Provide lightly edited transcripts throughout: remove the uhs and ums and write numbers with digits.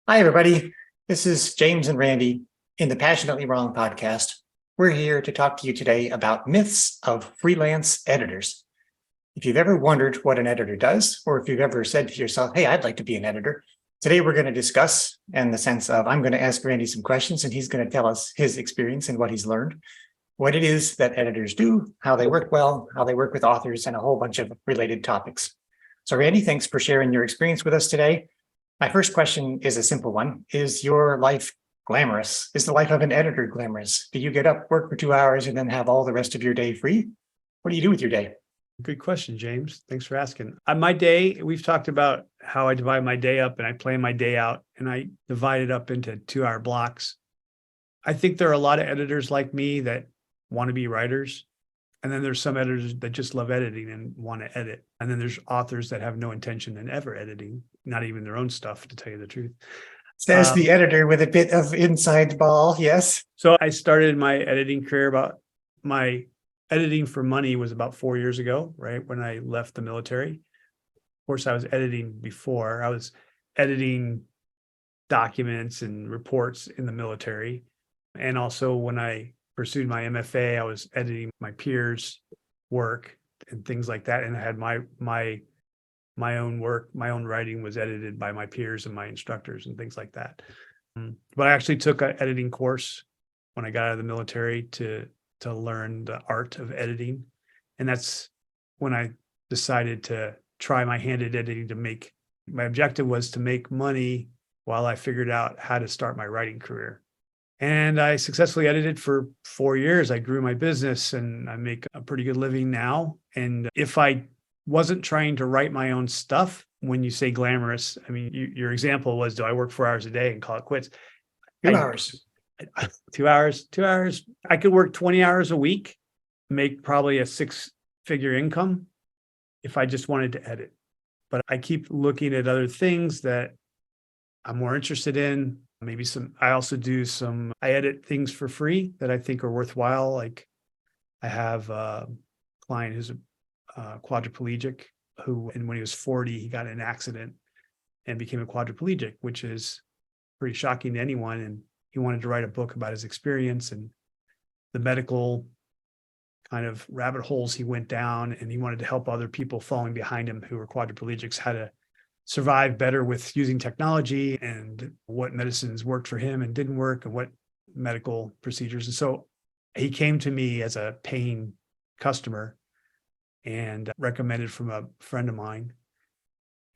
Hi, everybody. This is James and Randy in the Passionately Wrong podcast. We're here to talk to you today about myths of freelance editors. If you've ever wondered what an editor does, or if you've ever said to yourself, hey, I'd like to be an editor, today we're going to discuss in the sense of I'm going to ask Randy some questions and he's going to tell us his experience and what he's learned, what it is that editors do, how they work well, how they work with authors, and a whole bunch of related topics. So Randy, thanks for sharing your experience with us today. My first question is a simple one. Is your life glamorous? Is the life of an editor glamorous? Do you get up, work for 2 hours, and then have all the rest of your day free? What do you do with your day? Good question, James. Thanks for asking. My day, we've talked about how I divide my day up and I plan my day out and I divide it up into 2-hour blocks. I think there are a lot of editors like me that want to be writers. And then there's some editors that just love editing and want to edit. And then there's authors that have no intention in ever editing, not even their own stuff, to tell you the truth. Says the editor with a bit of inside ball, yes. So I started my editing career my editing for money was about 4 years ago, right? When I left the military. Of course, I was editing before. I was editing documents and reports in the military. And also when I pursued my MFA, I was editing my peers' work and things like that. And I had my own work, my own writing was edited by my peers and my instructors and things like that. But I actually took an editing course when I got out of the military to learn the art of editing. And that's when I decided to try my hand at editing. My objective was to make money while I figured out how to start my writing career. And I successfully edited for 4 years. I grew my business and I make a pretty good living now. And if I wasn't trying to write my own stuff, when you say glamorous, I mean, your example was, do I work 4 hours a day and call it quits? 2 hours. 2 hours. I could work 20 hours a week, make probably a 6-figure income if I just wanted to edit. But I keep looking at other things that I'm more interested in. I edit things for free that I think are worthwhile. Like I have a client who's a quadriplegic and when he was 40, he got in an accident and became a quadriplegic, which is pretty shocking to anyone. And he wanted to write a book about his experience and the medical kind of rabbit holes he went down. And he wanted to help other people following behind him who were quadriplegics how to survive better with using technology and what medicines worked for him and didn't work and what medical procedures. And so he came to me as a paying customer and recommended from a friend of mine.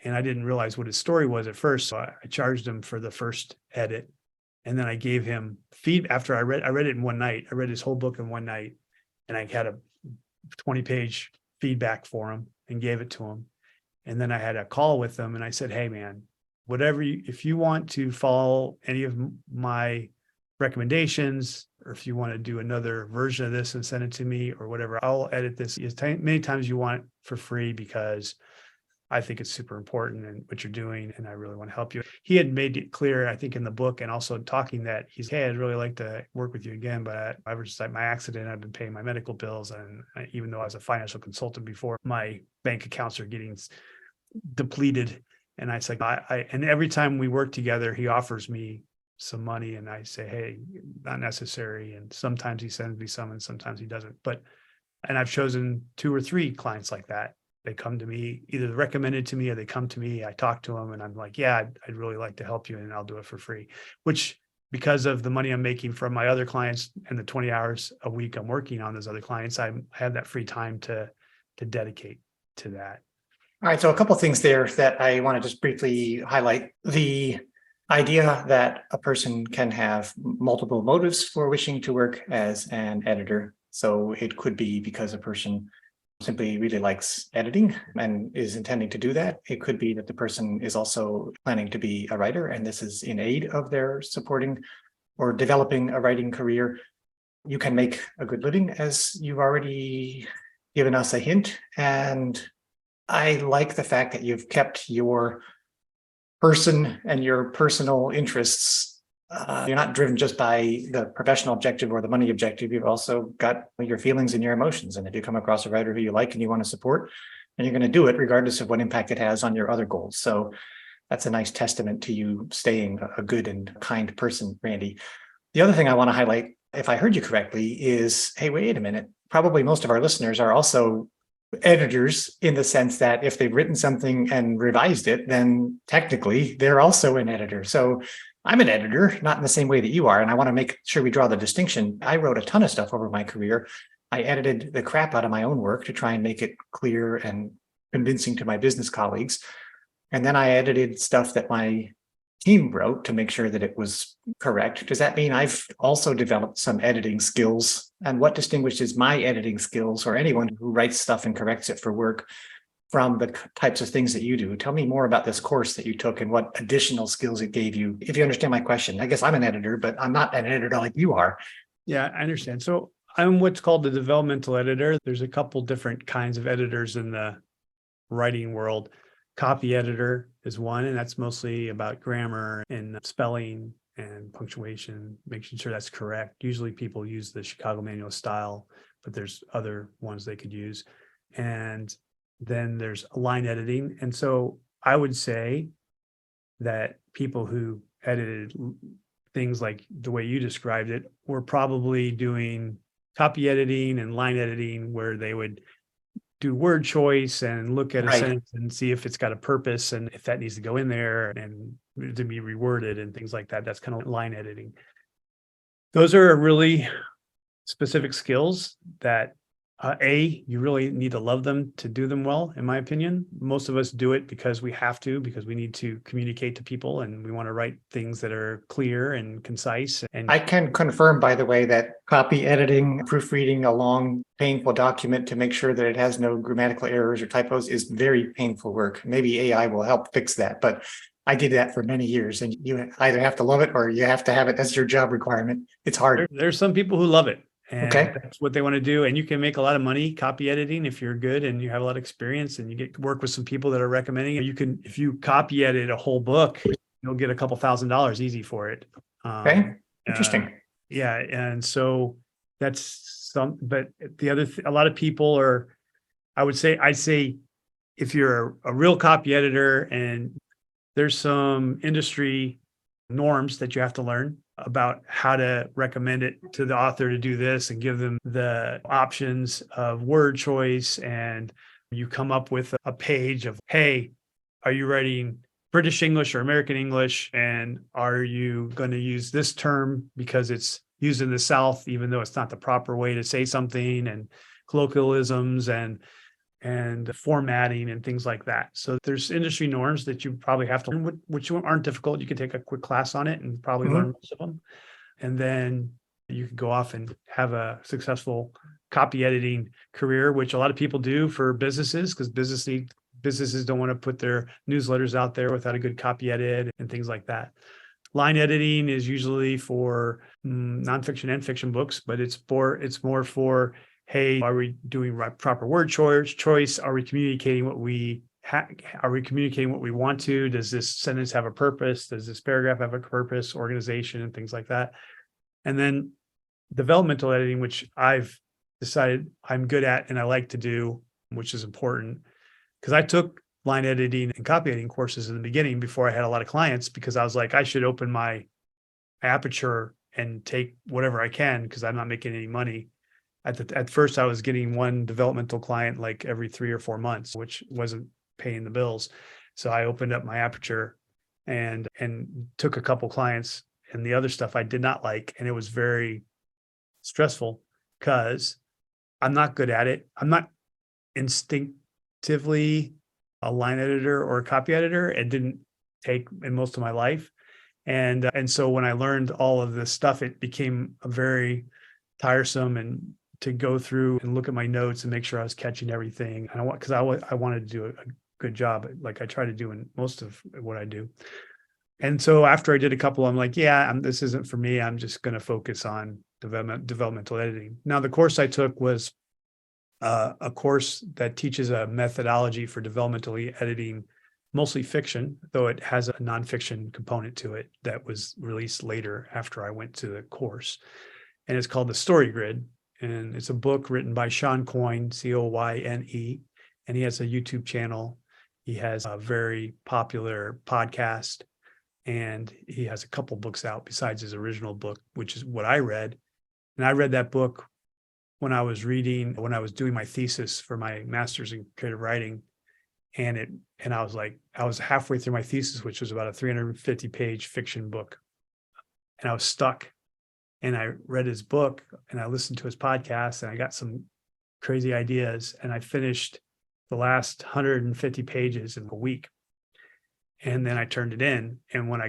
And I didn't realize what his story was at first. So I charged him for the first edit. And then I gave him feedback after I read it in one night. I read his whole book in one night and I had a 20-page feedback for him and gave it to him. And then I had a call with them and I said, hey man, if you want to follow any of my recommendations, or if you want to do another version of this and send it to me or whatever, I'll edit this as many times as you want for free because I think it's super important and what you're doing. And I really want to help you. He had made it clear, I think in the book and also talking that hey, I'd really like to work with you again, but ever since my accident, I've been paying my medical bills. And even though I was a financial consultant before, my bank accounts are getting depleted. And I said, and every time we work together, he offers me some money and I say, hey, not necessary. And sometimes he sends me some and sometimes he doesn't. And I've chosen 2 or 3 clients like that. They come to me, either recommended to me or they come to me, I talk to them and I'm like, yeah, I'd really like to help you and I'll do it for free, which because of the money I'm making from my other clients and the 20 hours a week I'm working on those other clients, I have that free time to dedicate to that. All right, so a couple of things there that I want to just briefly highlight. The idea that a person can have multiple motives for wishing to work as an editor. So it could be because a person simply really likes editing and is intending to do that. It could be that the person is also planning to be a writer, and this is in aid of their supporting or developing a writing career. You can make a good living, as you've already given us a hint. And I like the fact that you've kept your person and your personal interests. You're not driven just by the professional objective or the money objective. You've also got your feelings and your emotions. And if you come across a writer who you like and you want to support, then you're going to do it regardless of what impact it has on your other goals. So that's a nice testament to you staying a good and kind person, Randy. The other thing I want to highlight, if I heard you correctly, is, hey, wait a minute. Probably most of our listeners are also editors, in the sense that if they've written something and revised it, then technically they're also an editor. So I'm an editor, not in the same way that you are. And I want to make sure we draw the distinction. I wrote a ton of stuff over my career. I edited the crap out of my own work to try and make it clear and convincing to my business colleagues. And then I edited stuff that my team wrote to make sure that it was correct. Does that mean I've also developed some editing skills? And what distinguishes my editing skills, or anyone who writes stuff and corrects it for work, from the types of things that you do? Tell me more about this course that you took and what additional skills it gave you, if you understand my question. I guess I'm an editor, but I'm not an editor like you are. Yeah, I understand. So I'm what's called the developmental editor. There's a couple different kinds of editors in the writing world. Copy editor is one, and that's mostly about grammar and spelling and punctuation, making sure that's correct. Usually people use the Chicago Manual style, but there's other ones they could use. And then there's line editing. And so I would say that people who edited things like the way you described it were probably doing copy editing and line editing, where they would do word choice and look at a Right. sentence and see if it's got a purpose and if that needs to go in there and to be reworded and things like that. That's kind of line editing. Those are really specific skills that you really need to love them to do them well, in my opinion. Most of us do it because we have to, because we need to communicate to people and we want to write things that are clear and concise. And I can confirm, by the way, that copy editing, proofreading a long, painful document to make sure that it has no grammatical errors or typos is very painful work. Maybe AI will help fix that, but I did that for many years, and you either have to love it or you have to have it as your job requirement. It's hard. there's some people who love it. And Okay. that's what they want to do. And you can make a lot of money copy editing if you're good and you have a lot of experience and you get to work with some people that are recommending it. You can, if you copy edit a whole book, you'll get a couple $1,000s easy for it. Okay. Interesting. Yeah. And so that's but the other, a lot of people are, I'd say if you're a real copy editor, and there's some industry norms that you have to learn about how to recommend it to the author to do this and give them the options of word choice. And you come up with a page of, hey, are you writing British English or American English? And are you going to use this term because it's used in the South, even though it's not the proper way to say something, and colloquialisms and formatting and things like that. So there's industry norms that you probably have to learn, which aren't difficult. You can take a quick class on it and probably learn most of them. And then you can go off and have a successful copy editing career, which a lot of people do for businesses, because businesses don't want to put their newsletters out there without a good copy edit and things like that. Line editing is usually for nonfiction and fiction books, but it's more for, hey, are we doing proper word choice? Are we communicating what we want to? Does this sentence have a purpose? Does this paragraph have a purpose, organization, and things like that? And then developmental editing, which I've decided I'm good at and I like to do, which is important, because I took line editing and copy editing courses in the beginning before I had a lot of clients, because I was like, I should open my aperture and take whatever I can, because I'm not making any money. At first, I was getting one developmental client like every 3 or 4 months, which wasn't paying the bills. So I opened up my aperture and took a couple clients, and the other stuff I did not like. And it was very stressful because I'm not good at it. I'm not instinctively a line editor or a copy editor. It didn't take in most of my life. And so when I learned all of this stuff, it became a very tiresome, and to go through and look at my notes and make sure I was catching everything. And I wanted to do a good job, like I try to do in most of what I do. And so after I did a couple, I'm like, yeah, this isn't for me. I'm just going to focus on developmental editing. Now, the course I took was a course that teaches a methodology for developmentally editing, mostly fiction, though it has a nonfiction component to it that was released later after I went to the course. And it's called The Story Grid. And it's a book written by Sean Coyne, Coyne, and he has a YouTube channel. He has a very popular podcast, and he has a couple books out besides his original book, which is what I read. And I read that book when I was doing my thesis for my master's in creative writing. And I was halfway through my thesis, which was about a 350-page fiction book. And I was stuck. And I read his book and I listened to his podcast and I got some crazy ideas. And I finished the last 150 pages in a week. And then I turned it in. And when I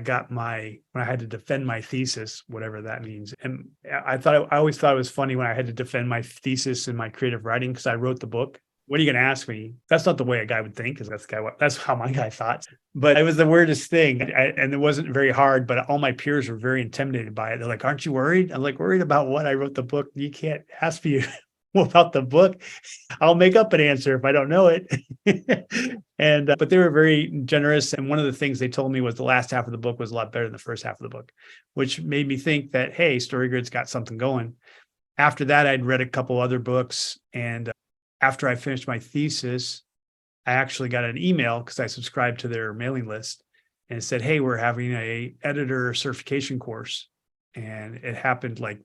had to defend my thesis, whatever that means. And I always thought it was funny when I had to defend my thesis in my creative writing, because I wrote the book. What are you going to ask me? That's not the way a guy would think, because that's how my guy thought. But it was the weirdest thing. And it wasn't very hard, but all my peers were very intimidated by it. They're like, aren't you worried? I'm like, worried about what? I wrote the book. You can't ask me about the book. I'll make up an answer if I don't know it. But they were very generous. And one of the things they told me was the last half of the book was a lot better than the first half of the book, which made me think that, hey, StoryGrid's got something going. After that, I'd read a couple other books. And after I finished my thesis, I actually got an email, because I subscribed to their mailing list, and it said, hey, we're having a editor certification course. And it happened like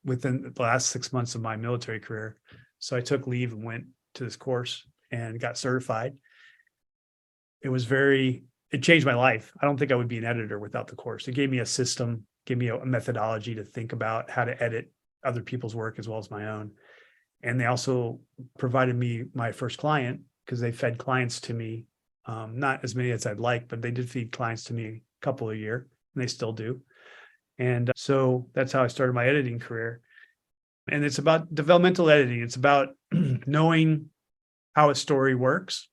within the last 6 months of my military career. So I took leave and went to this course and got certified. It changed my life. I don't think I would be an editor without the course. It gave me a system, gave me a methodology to think about how to edit other people's work as well as my own. And they also provided me my first client, because they fed clients to me, not as many as I'd like, but they did feed clients to me a couple a year, and they still do. And so that's how I started my editing career. And it's about developmental editing. It's about knowing how a story works,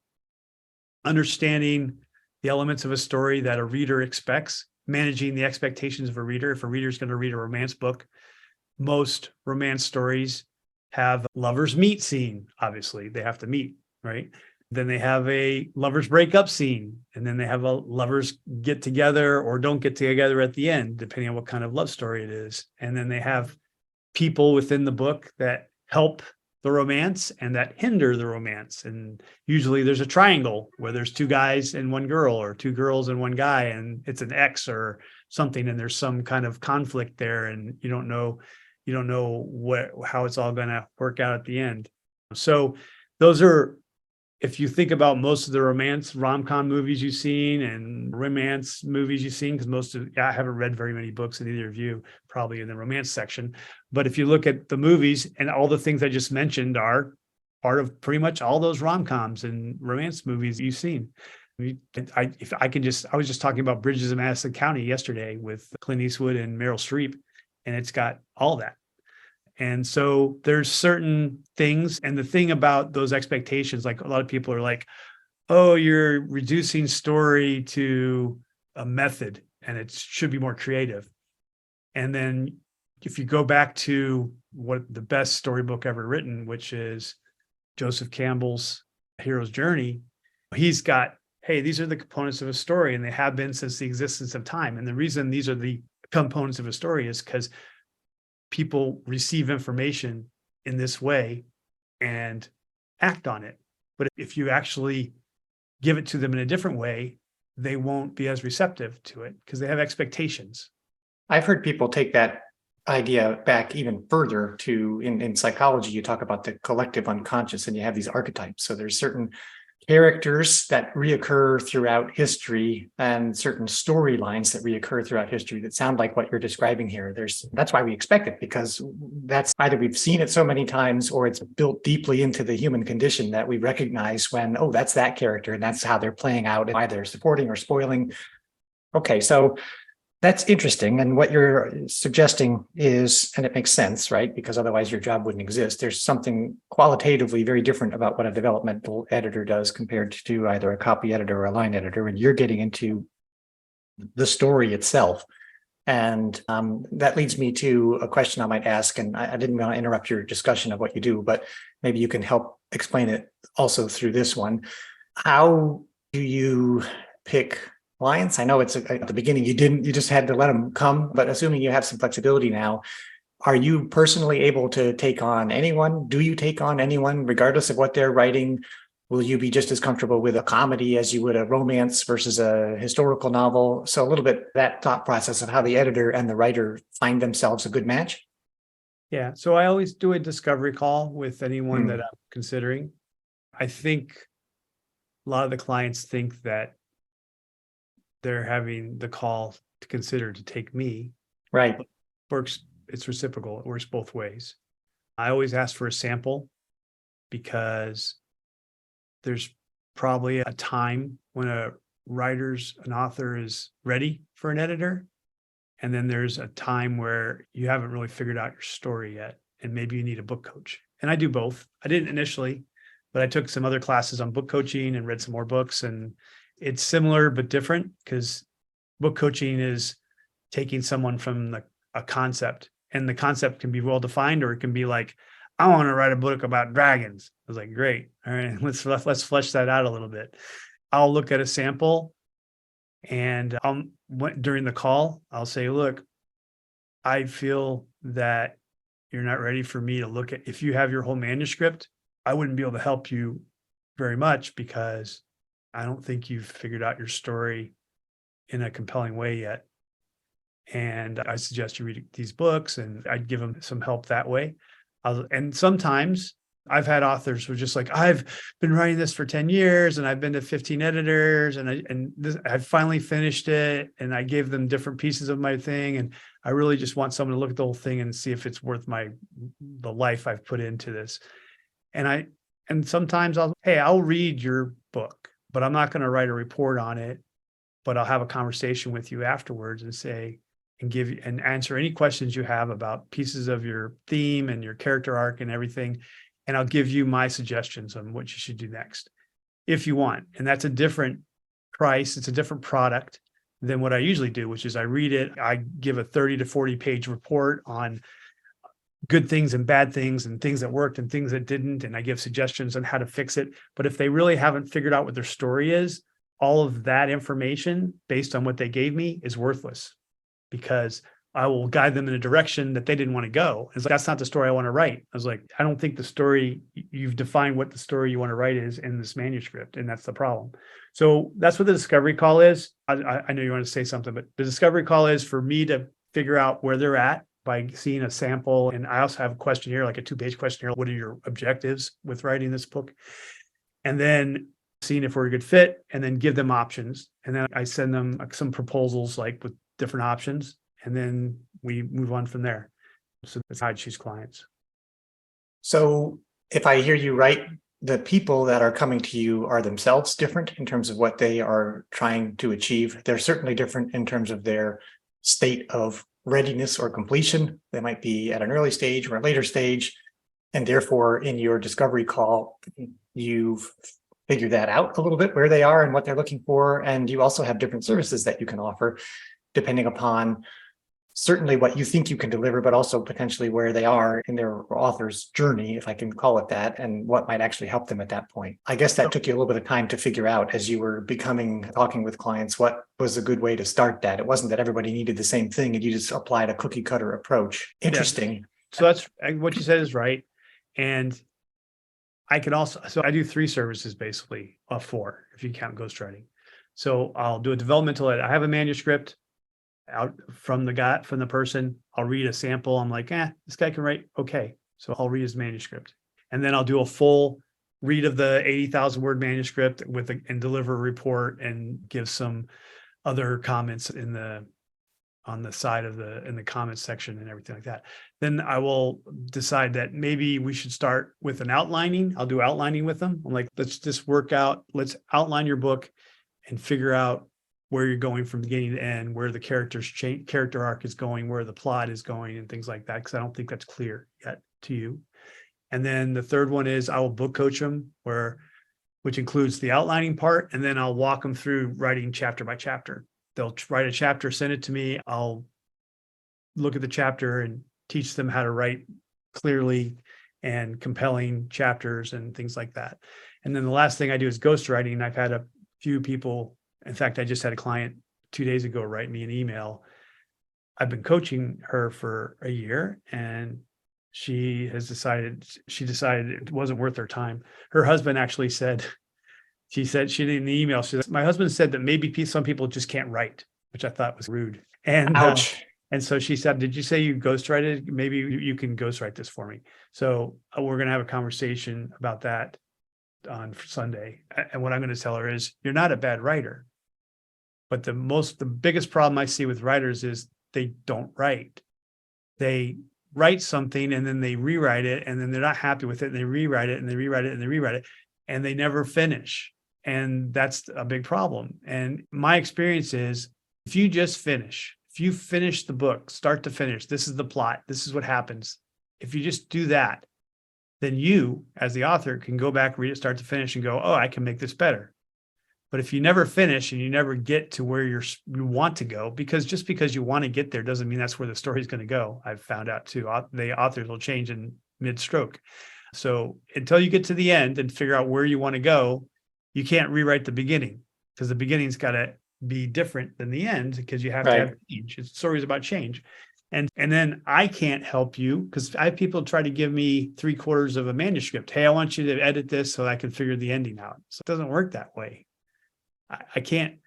understanding the elements of a story that a reader expects, managing the expectations of a reader. If a reader is going to read a romance book, most romance stories have lovers meet scene. Obviously, they have to meet, right? Then they have a lovers breakup scene, and then they have a lovers get together or don't get together at the end, depending on what kind of love story it is. And then they have people within the book that help the romance and that hinder the romance. And usually there's a triangle where there's two guys and one girl, or two girls and one guy, and it's an X or something, and there's some kind of conflict there, and you don't know how it's all going to work out at the end. So those are, if you think about most of the romance rom-com movies you've seen and romance movies you've seen, because I haven't read very many books, and either of you probably in the romance section. But if you look at the movies, and all the things I just mentioned are part of pretty much all those rom-coms and romance movies you've seen. I was just talking about Bridges of Madison County yesterday with Clint Eastwood and Meryl Streep, and it's got all that. And so there's certain things. And the thing about those expectations, like a lot of people are like, oh, you're reducing story to a method and it should be more creative. And then if you go back to what the best storybook ever written, which is Joseph Campbell's Hero's Journey, he's got, hey, these are the components of a story, and they have been since the existence of time. And the reason these are the components of a story is because people receive information in this way and act on it. But if you actually give it to them in a different way, they won't be as receptive to it because they have expectations. I've heard people take that idea back even further to, in psychology, you talk about the collective unconscious, and you have these archetypes. So there's certain characters that reoccur throughout history and certain storylines that reoccur throughout history that sound like what you're describing here. That's why we expect it, because that's either we've seen it so many times, or it's built deeply into the human condition that we recognize when, oh, that's that character, and that's how they're playing out, and either supporting or spoiling. Okay, so that's interesting. And what you're suggesting is, and it makes sense, right? Because otherwise your job wouldn't exist. There's something qualitatively very different about what a developmental editor does compared to either a copy editor or a line editor. And you're getting into the story itself. And that leads me to a question I might ask. And I didn't want to interrupt your discussion of what you do, but maybe you can help explain it also through this one. How do you pick clients? I know it's at the beginning, you just had to let them come, but assuming you have some flexibility now, are you personally able to take on anyone? Do you take on anyone regardless of what they're writing? Will you be just as comfortable with a comedy as you would a romance versus a historical novel? So a little bit that thought process of how the editor and the writer find themselves a good match. Yeah. So I always do a discovery call with anyone that Hmm. I'm considering. I think a lot of the clients think that they're having the call to consider to take me. Right. Works, it's reciprocal. It works both ways. I always ask for a sample because there's probably a time when an author is ready for an editor. And then there's a time where you haven't really figured out your story yet. And maybe you need a book coach. And I do both. I didn't initially, but I took some other classes on book coaching and read some more books. And it's similar but different because book coaching is taking someone from a concept, and the concept can be well defined, or it can be like, I want to write a book about dragons. I was like, great. All right, let's flesh that out a little bit. I'll look at a sample, and during the call, I'll say, look, I feel that you're not ready for me to look at. If you have your whole manuscript, I wouldn't be able to help you very much because I don't think you've figured out your story in a compelling way yet. And I suggest you read these books, and I'd give them some help that way. And sometimes I've had authors who are just like, I've been writing this for 10 years and I've been to 15 editors and I finally finished it, and I gave them different pieces of my thing. And I really just want someone to look at the whole thing and see if it's worth the life I've put into this. And sometimes I'll read your book, but I'm not going to write a report on it, but I'll have a conversation with you afterwards and say, and give you and answer any questions you have about pieces of your theme and your character arc and everything. And I'll give you my suggestions on what you should do next if you want. And that's a different price. It's a different product than what I usually do, which is I read it. I give a 30 to 40 page report on good things and bad things and things that worked and things that didn't. And I give suggestions on how to fix it. But if they really haven't figured out what their story is, all of that information based on what they gave me is worthless, because I will guide them in a direction that they didn't want to go. It's like, that's not the story I want to write. I was like, I don't think the story, you've defined what the story you want to write is in this manuscript. And that's the problem. So that's what the discovery call is. I know you want to say something, but the discovery call is for me to figure out where they're at by seeing a sample. And I also have a questionnaire, like a 2-page questionnaire. What are your objectives with writing this book? And then seeing if we're a good fit, and then give them options. And then I send them some proposals, like with different options, and then we move on from there. So that's how I choose clients. So if I hear you right, the people that are coming to you are themselves different in terms of what they are trying to achieve. They're certainly different in terms of their state of readiness or completion. They might be at an early stage or a later stage. And therefore, in your discovery call, you've figured that out a little bit, where they are and what they're looking for. And you also have different services that you can offer, depending upon certainly what you think you can deliver, but also potentially where they are in their author's journey, if I can call it that, and what might actually help them at that point. I guess that took you a little bit of time to figure out as you were talking with clients, what was a good way to start that. It wasn't that everybody needed the same thing and you just applied a cookie cutter approach. Interesting. Yeah. So that's what you said is right. And I do 3 services, basically, 4, if you count ghostwriting. So I'll do a developmental edit. I have a manuscript out from the person. I'll read a sample. I'm like, this guy can write. Okay. So I'll read his manuscript. And then I'll do a full read of the 80,000 word manuscript and deliver a report and give some other comments on the side in the comments section and everything like that. Then I will decide that maybe we should start with an outlining. I'll do outlining with them. I'm like, let's let's outline your book and figure out where you're going from beginning to end, where the character arc is going, where the plot is going, and things like that, because I don't think that's clear yet to you. And then the third one is I will book coach them, which includes the outlining part, and then I'll walk them through writing chapter by chapter. They'll write a chapter, send it to me. I'll look at the chapter and teach them how to write clearly and compelling chapters and things like that. And then the last thing I do is ghostwriting. I've had a few people. In fact, I just had a client 2 days ago write me an email. I've been coaching her for a year, and she decided it wasn't worth her time. Her husband actually said, she said she didn't email. She said, my husband said that maybe some people just can't write, which I thought was rude. Ouch. And so she said, did you say you ghostwrited? Maybe you can ghostwrite this for me. So we're going to have a conversation about that on Sunday. And what I'm going to tell her is, you're not a bad writer. But the biggest problem I see with writers is they don't write. They write something and then they rewrite it, and then they're not happy with it, and they rewrite it and they rewrite it and they rewrite it, and they never finish. And that's a big problem. And my experience is, if you just finish, if you finish the book, start to finish, this is the plot, this is what happens. If you just do that, then you, as the author, can go back, read it, start to finish, and go, oh, I can make this better. But if you never finish and you never get to where you want to go, because just because you want to get there doesn't mean that's where the story is going to go. I've found out too, the authors will change in mid-stroke. So until you get to the end and figure out where you want to go, you can't rewrite the beginning, because the beginning's got to be different than the end, because you have to have change. It's stories about change. And then I can't help you, because I have people try to give me 3/4 of a manuscript. Hey, I want you to edit this so I can figure the ending out. So it doesn't work that way. I can.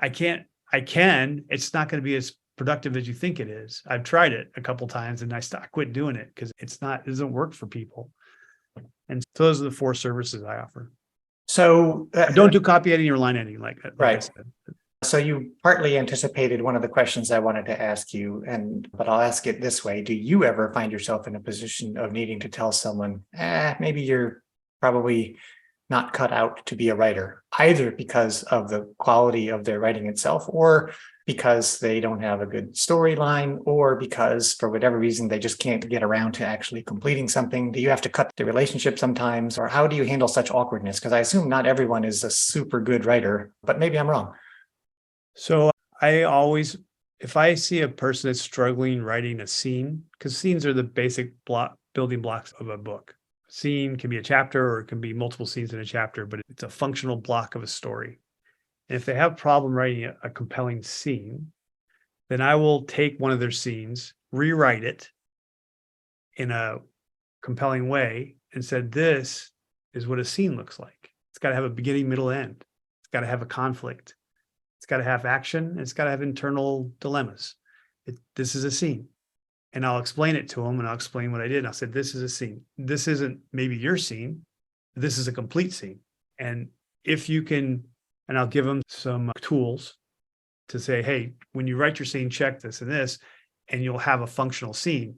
It's not going to be as productive as you think it is. I've tried it a couple times and I quit doing it because it doesn't work for people. And so those are the 4 services I offer. So I don't do copy editing or line editing, like I said. So you partly anticipated one of the questions I wanted to ask you, but I'll ask it this way. Do you ever find yourself in a position of needing to tell someone, maybe you're probably not cut out to be a writer, either because of the quality of their writing itself, or because they don't have a good storyline, or because for whatever reason they just can't get around to actually completing something? Do you have to cut the relationship sometimes, or how do you handle such awkwardness? Because I assume not everyone is a super good writer, but maybe I'm wrong. So I always, if I see a person that's struggling writing a scene, because scenes are the basic building blocks of a book. Scene can be a chapter, or it can be multiple scenes in a chapter, but it's a functional block of a story. And if they have a problem writing a compelling scene, then I will take one of their scenes, rewrite it in a compelling way, and said, this is what a scene looks like. It's got to have a beginning, middle, end. It's got to have a conflict. It's got to have action. And it's got to have internal dilemmas. This is a scene. And I'll explain it to them, and I'll explain what I did. And I said, this is a scene. This isn't maybe your scene. This is a complete scene. And if you can, and I'll give them some tools to say, hey, when you write your scene, check this and this, and you'll have a functional scene.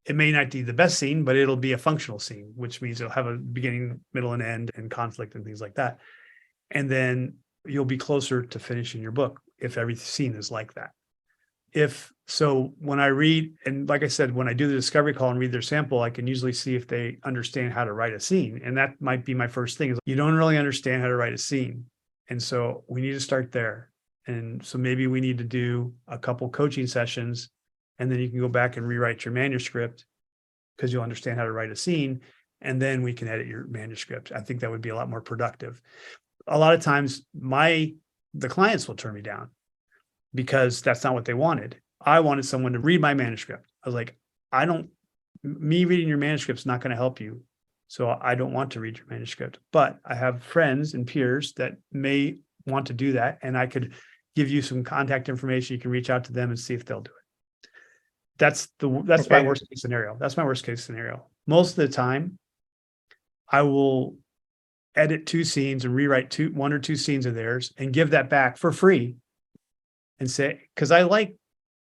It may not be the best scene, but it'll be a functional scene, which means it'll have a beginning, middle, and end, and conflict and things like that. And then you'll be closer to finishing your book if every scene is like that. So when I read, and like I said, when I do the discovery call and read their sample, I can usually see if they understand how to write a scene. And that might be my first thing, is you don't really understand how to write a scene. And so we need to start there. And so maybe we need to do a couple coaching sessions, and then you can go back and rewrite your manuscript, because you'll understand how to write a scene. And then we can edit your manuscript. I think that would be a lot more productive. A lot of times the clients will turn me down, because that's not what they wanted. I wanted someone to read my manuscript. I was like, me reading your manuscript is not going to help you. So I don't want to read your manuscript, but I have friends and peers that may want to do that. And I could give you some contact information. You can reach out to them and see if they'll do it. That's my worst case scenario. That's my worst case scenario. Most of the time I will edit 2 scenes and rewrite 1 or 2 scenes of theirs and give that back for free, and say, because I like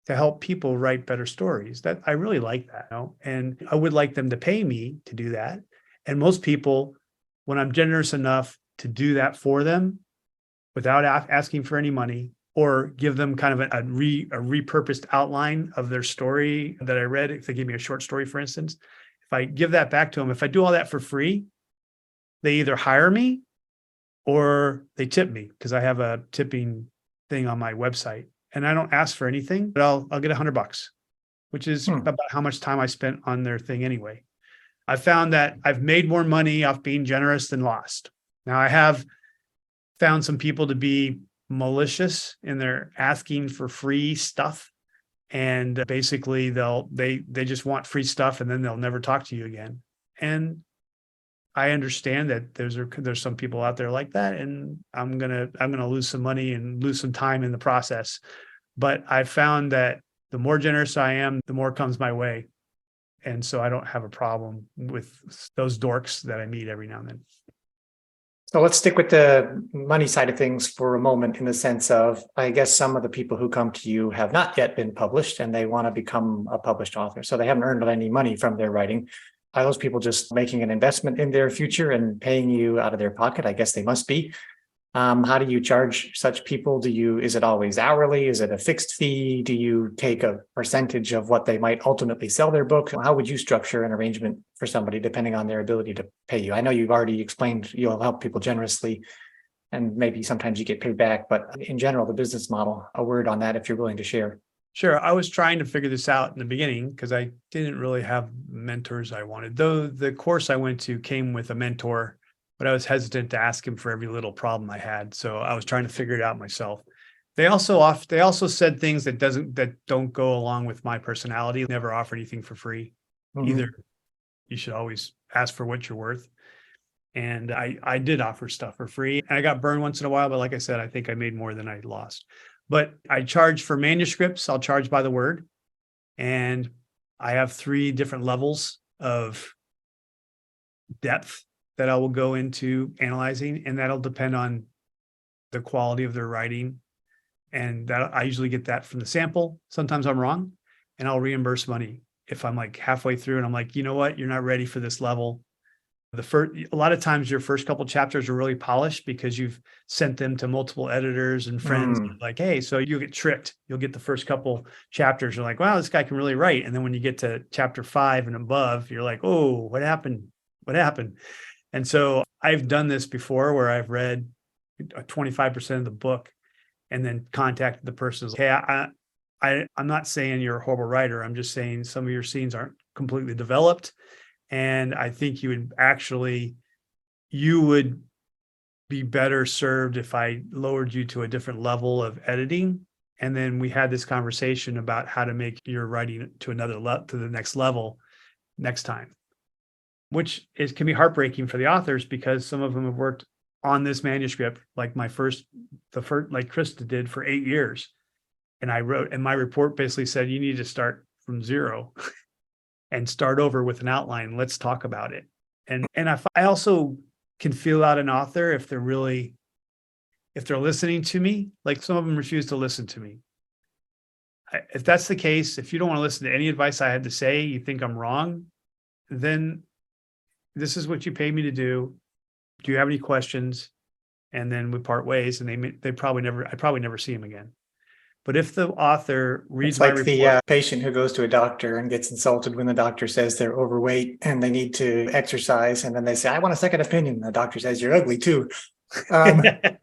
to help people write better stories. That I really like that, and I would like them to pay me to do that. And most people, when I'm generous enough to do that for them without asking for any money, or give them kind of a repurposed outline of their story that I read, if they give me a short story, for instance, if I give that back to them, if I do all that for free, they either hire me or they tip me, because I have a tipping thing on my website, and I don't ask for anything, but I'll get $100, which is about how much time I spent on their thing anyway. I found that I've made more money off being generous than lost. Now, I have found some people to be malicious in their asking for free stuff, And basically they just want free stuff and then they'll never talk to you again. And I understand that there's some people out there like that, and I'm gonna lose some money and lose some time in the process. But I found that the more generous I am, the more comes my way. And so I don't have a problem with those dorks that I meet every now and then. So let's stick with the money side of things for a moment, in the sense of, I guess some of the people who come to you have not yet been published and they want to become a published author. So they haven't earned any money from their writing. Are those people just making an investment in their future and paying you out of their pocket? I guess they must be. How do you charge such people? Is it always hourly? Is it a fixed fee? Do you take a percentage of what they might ultimately sell their book? How would you structure an arrangement for somebody depending on their ability to pay you? I know you've already explained you'll help people generously and maybe sometimes you get paid back, but in general, the business model, a word on that if you're willing to share. Sure. I was trying to figure this out in the beginning because I didn't really have mentors I wanted, though the course I went to came with a mentor, but I was hesitant to ask him for every little problem I had. So I was trying to figure it out myself. They also said things that don't go along with my personality. Never offer anything for free. Mhm. Either you should always ask for what you're worth. And I did offer stuff for free. And I got burned once in a while, but like I said, I think I made more than I lost. But I charge for manuscripts. I'll charge by the word. And I have 3 different levels of depth that I will go into analyzing, and that'll depend on the quality of their writing. And that I usually get that from the sample. Sometimes I'm wrong, and I'll reimburse money if I'm like halfway through and I'm like, you know what, you're not ready for this level. A lot of times your first couple chapters are really polished because you've sent them to multiple editors and friends. Like, hey, so you get tricked. You'll get the first couple chapters. You're like, wow, this guy can really write. And then when you get to chapter 5 and above, you're like, oh, what happened? What happened? And so I've done this before where I've read 25% of the book and then contacted the person. Hey, I'm not saying you're a horrible writer. I'm just saying some of your scenes aren't completely developed. And I think you would be better served if I lowered you to a different level of editing. And then we had this conversation about how to make your writing to the next level next time, which can be heartbreaking for the authors because some of them have worked on this manuscript, like like Krista did, for 8 years. And my report basically said, you need to start from zero and start over with an outline. Let's talk about it. And I also can feel out an author if they're listening to me. Like some of them refuse to listen to me. If that's the case, if you don't want to listen to any advice I had to say, you think I'm wrong, then this is what you pay me to do. Do you have any questions? And then we part ways, and I probably never see him again. But if the author reads my report, the patient who goes to a doctor and gets insulted when the doctor says they're overweight and they need to exercise, and then they say, "I want a second opinion." The doctor says, "You're ugly too."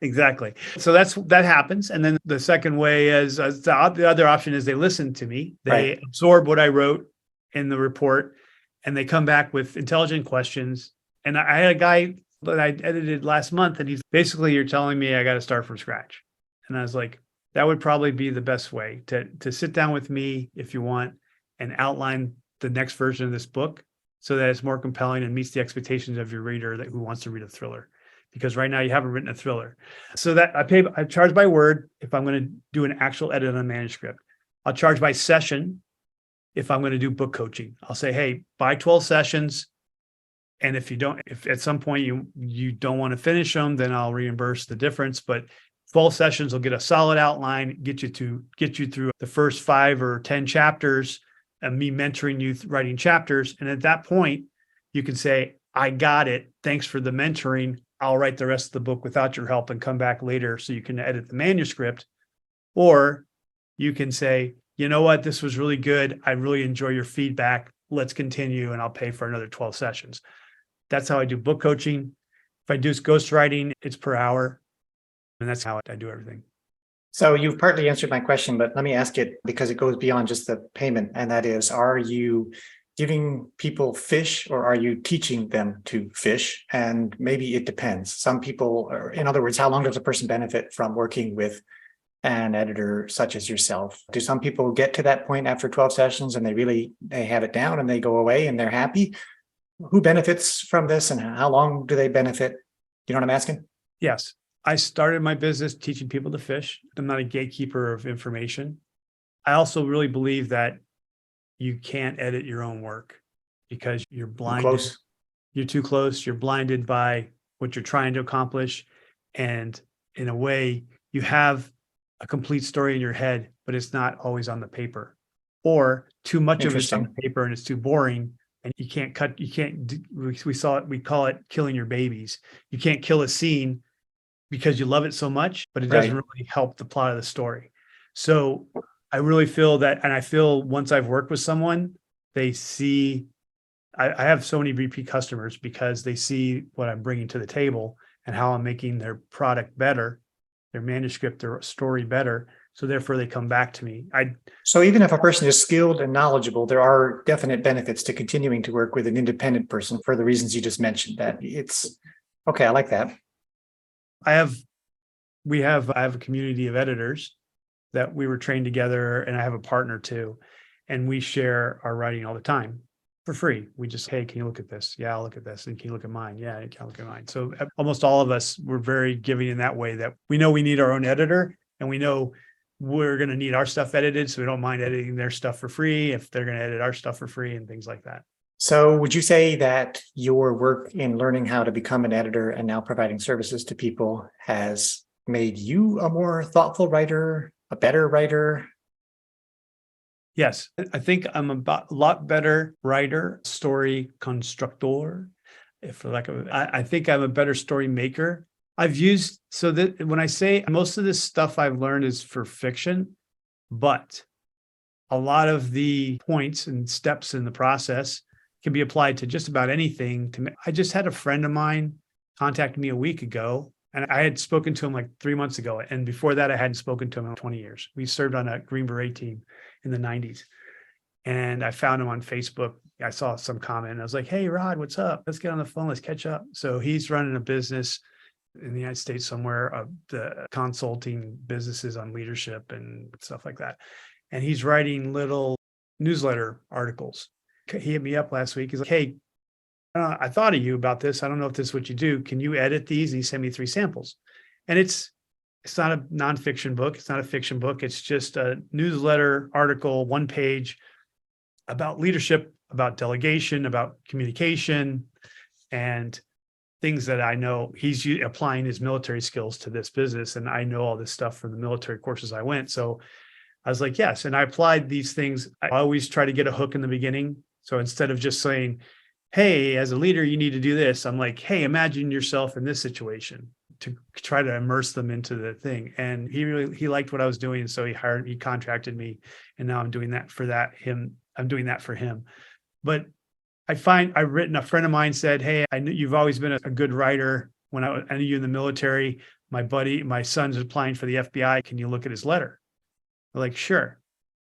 Exactly. So that happens. And then the second way is the other option is they listen to me. They absorb what I wrote in the report, and they come back with intelligent questions. And I had a guy that I edited last month, and he's basically, you're telling me I got to start from scratch. And I was like, that would probably be the best way to sit down with me if you want and outline the next version of this book so that it's more compelling and meets the expectations of your reader who wants to read a thriller. Because right now you haven't written a thriller. So that I charge by word if I'm going to do an actual edit on a manuscript. I'll charge by session if I'm going to do book coaching. I'll say, hey, buy 12 sessions. And if at some point you don't want to finish them, then I'll reimburse the difference. But 12 sessions will get a solid outline, get you through the first 5 or 10 chapters, and me mentoring you writing chapters. And at that point, you can say, I got it. Thanks for the mentoring. I'll write the rest of the book without your help and come back later so you can edit the manuscript. Or you can say, you know what, this was really good. I really enjoy your feedback. Let's continue, and I'll pay for another 12 sessions. That's how I do book coaching. If I do ghostwriting, it's per hour. And that's how I do everything. So you've partly answered my question, but let me ask it because it goes beyond just the payment. And that is, are you giving people fish or are you teaching them to fish? And maybe it depends. Some people, in other words, how long does a person benefit from working with an editor such as yourself? Do some people get to that point after 12 sessions and they have it down and they go away and they're happy? Who benefits from this and how long do they benefit? You know what I'm asking? Yes. I started my business teaching people to fish. I'm not a gatekeeper of information. I also really believe that you can't edit your own work because you're blinded. Close. You're too close. You're blinded by what you're trying to accomplish. And in a way, you have a complete story in your head, but it's not always on the paper. Or too much of it's on the paper and it's too boring. And you can't cut, we saw it, we call it killing your babies. You can't kill a scene because you love it so much, but it doesn't really help the plot of the story. So I really feel that, and I feel once I've worked with someone, they see, I have so many repeat customers because they see what I'm bringing to the table and how I'm making their product better, their manuscript, their story better. So therefore they come back to me. So even if a person is skilled and knowledgeable, there are definite benefits to continuing to work with an independent person for the reasons you just mentioned. That it's okay. I like that. I have a community of editors that we were trained together, and I have a partner too. And we share our writing all the time for free. We just, hey, can you look at this? Yeah, I'll look at this. And can you look at mine? Yeah, you can look at mine. So almost all of us were very giving in that way, that we know we need our own editor and we know we're going to need our stuff edited. So we don't mind editing their stuff for free if they're going to edit our stuff for free and things like that. So would you say that your work in learning how to become an editor and now providing services to people has made you a more thoughtful writer, a better writer? Yes, I think I'm a lot better writer, story constructor. I think I'm a better story maker. I've used, so that when I say most of this stuff I've learned is for fiction, but a lot of the points and steps in the process can be applied to just about anything. I just had a friend of mine contact me a week ago, and I had spoken to him like 3 months ago. And before that, I hadn't spoken to him in 20 years. We served on a Green Beret team in the 90s. And I found him on Facebook. I saw some comment. And I was like, hey, Rod, what's up? Let's get on the phone. Let's catch up. So he's running a business in the United States somewhere, the consulting businesses on leadership and stuff like that. And he's writing little newsletter articles. He hit me up last week. He's like, hey, I thought of you about this. I don't know if this is what you do. Can you edit these? And he sent me 3 samples. And it's not a nonfiction book. It's not a fiction book. It's just a newsletter article, 1 page about leadership, about delegation, about communication, and things that I know. He's applying his military skills to this business. And I know all this stuff from the military courses I went. So I was like, yes. And I applied these things. I always try to get a hook in the beginning. So instead of just saying, hey, as a leader, you need to do this, I'm like, hey, imagine yourself in this situation, to try to immerse them into the thing. And he liked what I was doing. So he contracted me. And now I'm doing that for him. But a friend of mine said, hey, I knew you've always been a good writer. When I knew you in the military, my son's applying for the FBI. Can you look at his letter? I'm like, sure.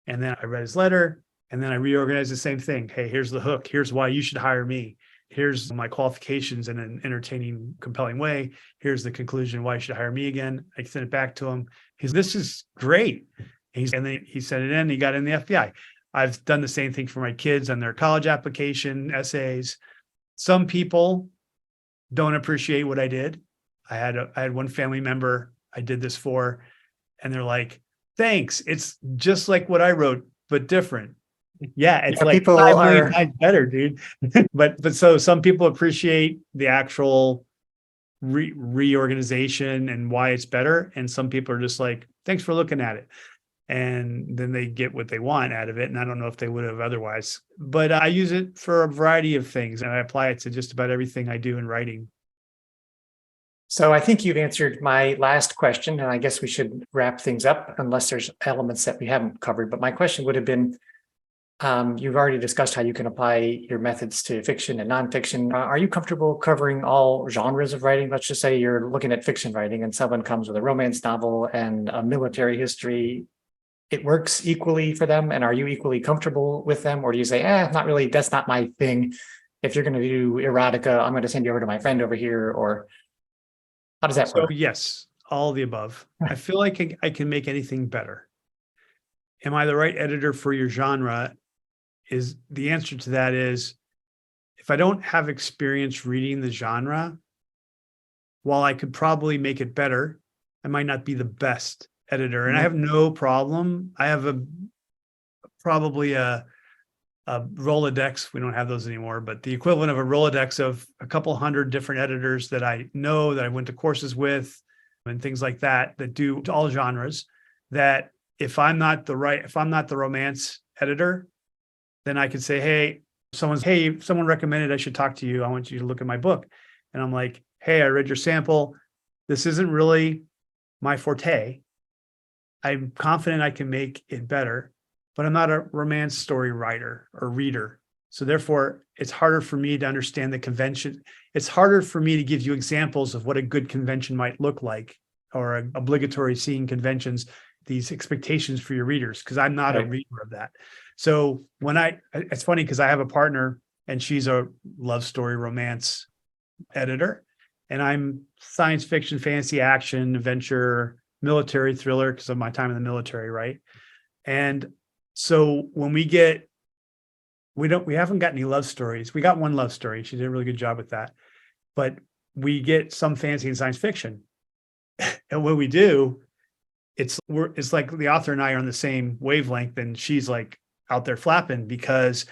And then I read his letter, and then I reorganized the same thing. Hey, here's the hook. Here's why you should hire me. Here's my qualifications in an entertaining, compelling way. Here's the conclusion why you should hire me again. I sent it back to him. This is great. And then he sent it in. He got in the FBI. I've done the same thing for my kids on their college application essays. Some people don't appreciate what I did. I had one family member I did this for, and they're like, thanks. It's just like what I wrote, but different. Yeah, it's like 5 million times better, dude. but so some people appreciate the actual reorganization and why it's better, and some people are just like, thanks for looking at it. And then they get what they want out of it. And I don't know if they would have otherwise, but I use it for a variety of things, and I apply it to just about everything I do in writing. So I think you've answered my last question, and I guess we should wrap things up unless there's elements that we haven't covered. But my question would have been, you've already discussed how you can apply your methods to fiction and nonfiction. Are you comfortable covering all genres of writing? Let's just say you're looking at fiction writing and someone comes with a romance novel and a military history. It works equally for them. And are you equally comfortable with them? Or do you say, not really, that's not my thing. If you're going to do erotica, I'm going to send you over to my friend over here. Or how does that work? Yes, all the above. I feel like I can make anything better. Am I the right editor for your genre? Is the answer to that is, if I don't have experience reading the genre, while I could probably make it better, I might not be the best editor. And I have no problem. I have probably a Rolodex. We don't have those anymore, but the equivalent of a Rolodex of a couple hundred different editors that I know, that I went to courses with and things like that, that do all genres. That if I'm not the romance editor, then I could say, hey, someone recommended I should talk to you. I want you to look at my book. And I'm like, hey, I read your sample. This isn't really my forte. I'm confident I can make it better, but I'm not a romance story writer or reader. So therefore, it's harder for me to understand the convention. It's harder for me to give you examples of what a good convention might look like, or obligatory scene conventions, these expectations for your readers, because I'm not a reader of that. So it's funny because I have a partner and she's a love story romance editor, and I'm science fiction, fantasy, action, adventure, military, thriller because of my time in the military, right? And so when we haven't got any love stories. We got one love story. She did a really good job with that. But we get some fantasy and science fiction. And when we do, it's like the author and I are on the same wavelength, and she's like out there flapping, because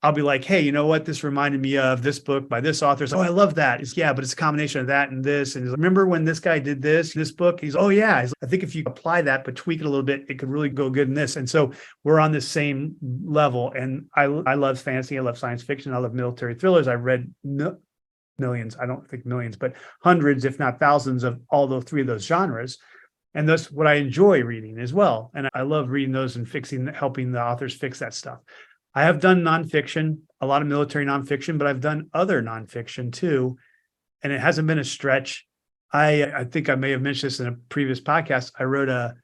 I'll be like, hey, you know what? This reminded me of this book by this author. So, oh, I love that. But it's a combination of that and this. And remember when this guy did this book? He's, oh yeah. I think if you apply that, but tweak it a little bit, it could really go good in this. And so we're on the same level. And I love fantasy. I love science fiction. I love military thrillers. I read millions. I don't think millions, but hundreds, if not thousands, of all those three of those genres. And that's what I enjoy reading as well. And I love reading those and helping the authors fix that stuff. I have done nonfiction, a lot of military nonfiction, but I've done other nonfiction too. And it hasn't been a stretch. I think I may have mentioned this in a previous podcast. I wrote a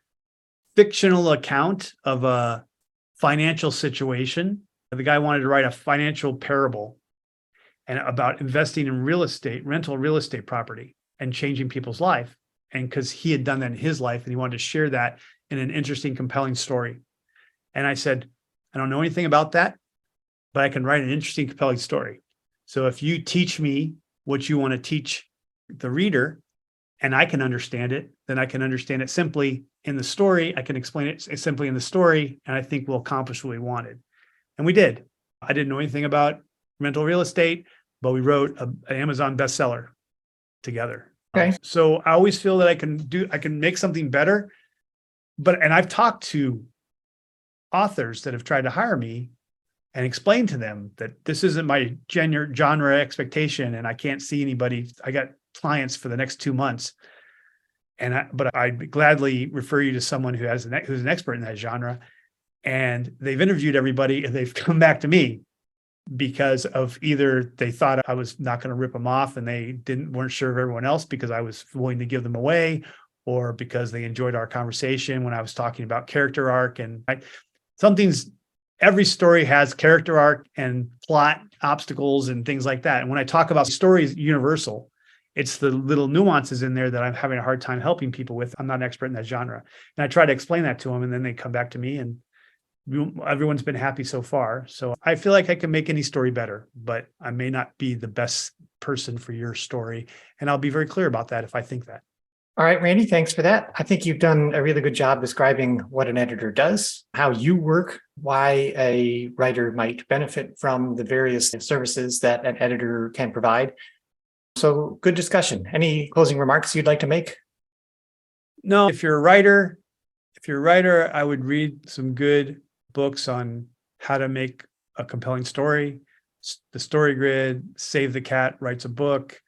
fictional account of a financial situation. The guy wanted to write a financial parable and about investing in real estate, rental real estate property, and changing people's life. And because he had done that in his life, and he wanted to share that in an interesting, compelling story. And I said, I don't know anything about that, but I can write an interesting, compelling story. So if you teach me what you want to teach the reader, and I can understand it, then I can understand it simply in the story. I can explain it simply in the story, and I think we'll accomplish what we wanted. And we did. I didn't know anything about rental real estate, but we wrote an Amazon bestseller together. Okay. So I always feel that I can make something better. And I've talked to authors that have tried to hire me and explain to them that this isn't my genre expectation, and I can't see anybody. I got clients for the next 2 months, but I'd gladly refer you to someone who's an expert in that genre. And they've interviewed everybody, and they've come back to me because of either they thought I was not going to rip them off, and they weren't sure of everyone else because I was willing to give them away, or because they enjoyed our conversation when I was talking about character arc. And every story has character arc and plot obstacles and things like that. And when I talk about stories universal, it's the little nuances in there that I'm having a hard time helping people with. I'm not an expert in that genre. And I try to explain that to them, and then they come back to me, and everyone's been happy so far. So I feel like I can make any story better, but I may not be the best person for your story. And I'll be very clear about that if I think that. All right, Randy, thanks for that. I think you've done a really good job describing what an editor does, how you work, why a writer might benefit from the various services that an editor can provide. So good discussion. Any closing remarks you'd like to make? No, if you're a writer, I would read some good books on how to make a compelling story. The Story Grid, Save the Cat writes a book.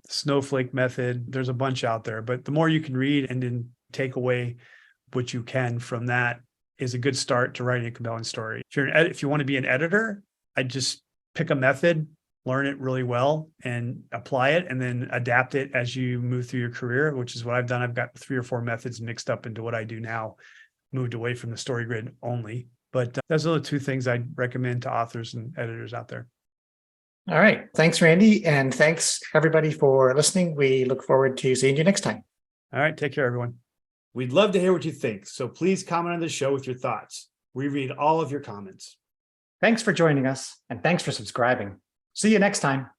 Snowflake method. There's a bunch out there, but the more you can read and then take away what you can from that is a good start to writing a compelling story. If you want to be an editor, I just pick a method, learn it really well, and apply it, and then adapt it as you move through your career, which is what I've done. I've got 3 or 4 methods mixed up into what I do now, moved away from the Story Grid only. But those are the 2 things I'd recommend to authors and editors out there. All right. Thanks, Randy. And thanks, everybody, for listening. We look forward to seeing you next time. All right. Take care, everyone. We'd love to hear what you think. So please comment on the show with your thoughts. We read all of your comments. Thanks for joining us, and thanks for subscribing. See you next time.